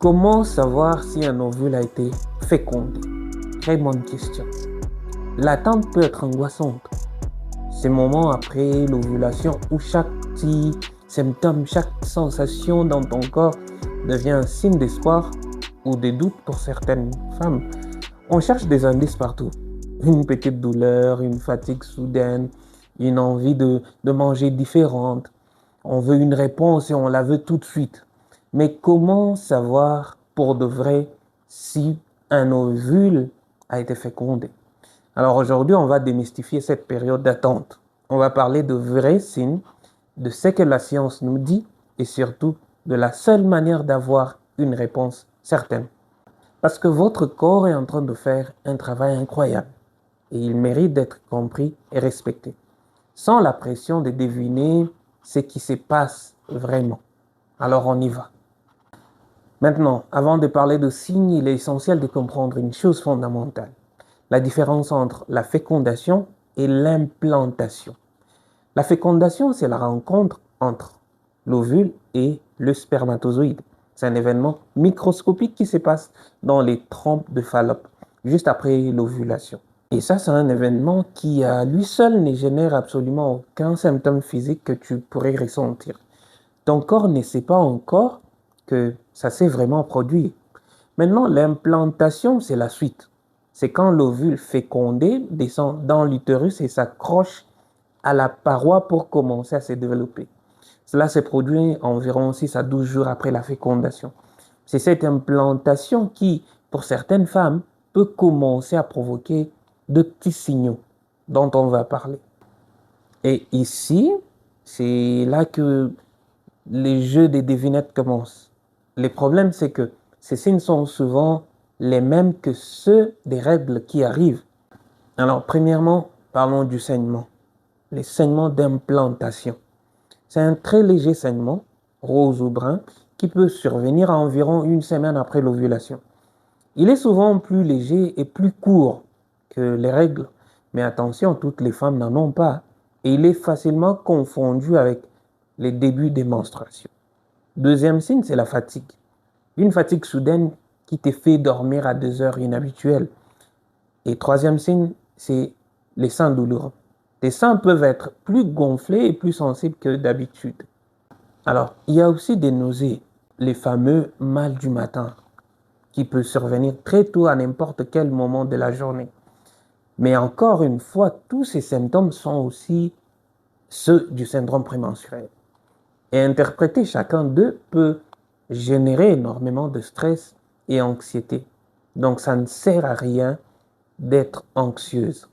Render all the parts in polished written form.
Comment savoir si un ovule a été fécondé? Très bonne question. L'attente peut être angoissante. Ces moments après l'ovulation où chaque petit symptôme, chaque sensation dans ton corps devient un signe d'espoir ou de doute pour certaines femmes. On cherche des indices partout. Une petite douleur, une fatigue soudaine, une envie de manger différente. On veut une réponse et on la veut tout de suite. Mais comment savoir pour de vrai si un ovule a été fécondé? Alors aujourd'hui, on va démystifier cette période d'attente. On va parler de vrais signes, de ce que la science nous dit et surtout de la seule manière d'avoir une réponse certaine. Parce que votre corps est en train de faire un travail incroyable et il mérite d'être compris et respecté, sans la pression de deviner ce qui se passe vraiment. Alors on y va. Maintenant, avant de parler de signes, il est essentiel de comprendre une chose fondamentale, la différence entre la fécondation et l'implantation. La fécondation, c'est la rencontre entre l'ovule et le spermatozoïde. C'est un événement microscopique qui se passe dans les trompes de Fallope, juste après l'ovulation. Et ça, c'est un événement qui, à lui seul, ne génère absolument aucun symptôme physique que tu pourrais ressentir. Ton corps ne sait pas encore que ça s'est vraiment produit. Maintenant, l'implantation, c'est la suite. C'est quand l'ovule fécondé descend dans l'utérus et s'accroche à la paroi pour commencer à se développer. Cela se produit environ 6 à 12 jours après la fécondation. C'est cette implantation qui, pour certaines femmes, peut commencer à provoquer de petits signaux dont on va parler. Et ici, c'est là que les jeux des devinettes commencent. Le problème, c'est que ces signes sont souvent les mêmes que ceux des règles qui arrivent. Alors, premièrement, parlons du saignement. Les saignements d'implantation. C'est un très léger saignement, rose ou brun, qui peut survenir à environ une semaine après l'ovulation. Il est souvent plus léger et plus court que les règles, mais attention, toutes les femmes n'en ont pas, et il est facilement confondu avec les débuts des menstruations. Deuxième signe, c'est la fatigue. Une fatigue soudaine qui te fait dormir à des heures inhabituelles. Et troisième signe, c'est les seins douloureux. Tes seins peuvent être plus gonflés et plus sensibles que d'habitude. Alors, il y a aussi des nausées, les fameux mal du matin, qui peut survenir très tôt à n'importe quel moment de la journée. Mais encore une fois, tous ces symptômes sont aussi ceux du syndrome prémenstruel. Et interpréter chacun d'eux peut générer énormément de stress et anxiété. Donc, ça ne sert à rien d'être anxieuse.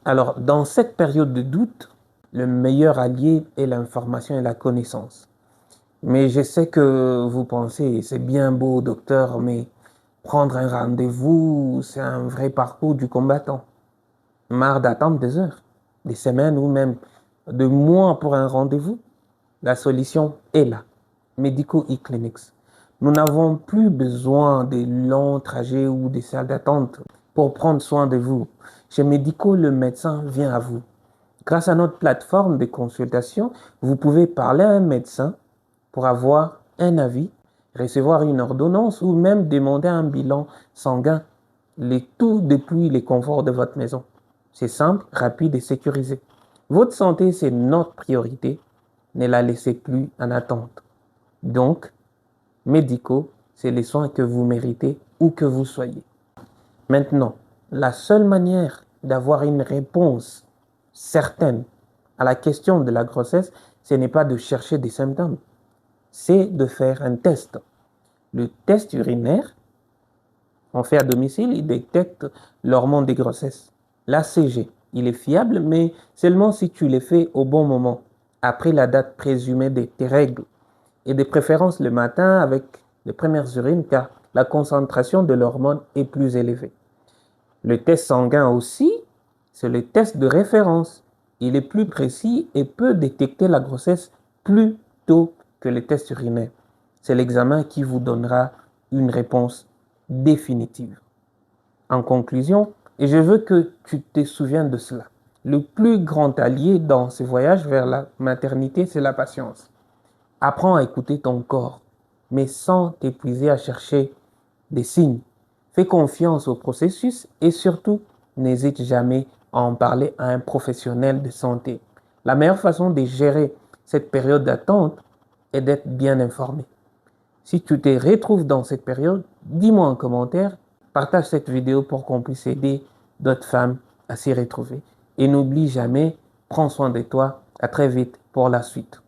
Alors, dans cette période de doute, le meilleur allié est l'information et la connaissance. Mais je sais que vous pensez, c'est bien beau, docteur, mais prendre un rendez-vous, c'est un vrai parcours du combattant. Marre d'attendre des heures, des semaines ou même de mois pour un rendez-vous? La solution est là. Medico e-Clinics. Nous n'avons plus besoin de longs trajets ou des salles d'attente pour prendre soin de vous. Chez Medico, le médecin vient à vous. Grâce à notre plateforme de consultation, vous pouvez parler à un médecin pour avoir un avis, recevoir une ordonnance ou même demander un bilan sanguin, le tout depuis les conforts de votre maison. C'est simple, rapide et sécurisé. Votre santé, c'est notre priorité. Ne la laissez plus en attente. Donc, médicaux, c'est les soins que vous méritez où que vous soyez. Maintenant, la seule manière d'avoir une réponse certaine à la question de la grossesse, ce n'est pas de chercher des symptômes, c'est de faire un test. Le test urinaire, on fait à domicile, il détecte l'hormone de grossesse, l'HCG. Il est fiable, mais seulement si tu le fais au bon moment, après la date présumée de tes règles, et de préférence le matin avec les premières urines, car la concentration de l'hormone est plus élevée. Le test sanguin aussi, c'est le test de référence. Il est plus précis et peut détecter la grossesse plus tôt que le test urinaire. C'est l'examen qui vous donnera une réponse définitive. En conclusion, et je veux que tu te souviennes de cela, le plus grand allié dans ce voyage vers la maternité, c'est la patience. Apprends à écouter ton corps. mais sans t'épuiser à chercher des signes. Fais confiance au processus et surtout, n'hésite jamais à en parler à un professionnel de santé. La meilleure façon de gérer cette période d'attente est d'être bien informé. Si tu te retrouves dans cette période, dis-moi en commentaire, partage cette vidéo pour qu'on puisse aider d'autres femmes à s'y retrouver. Et n'oublie jamais, prends soin de toi. À très vite pour la suite.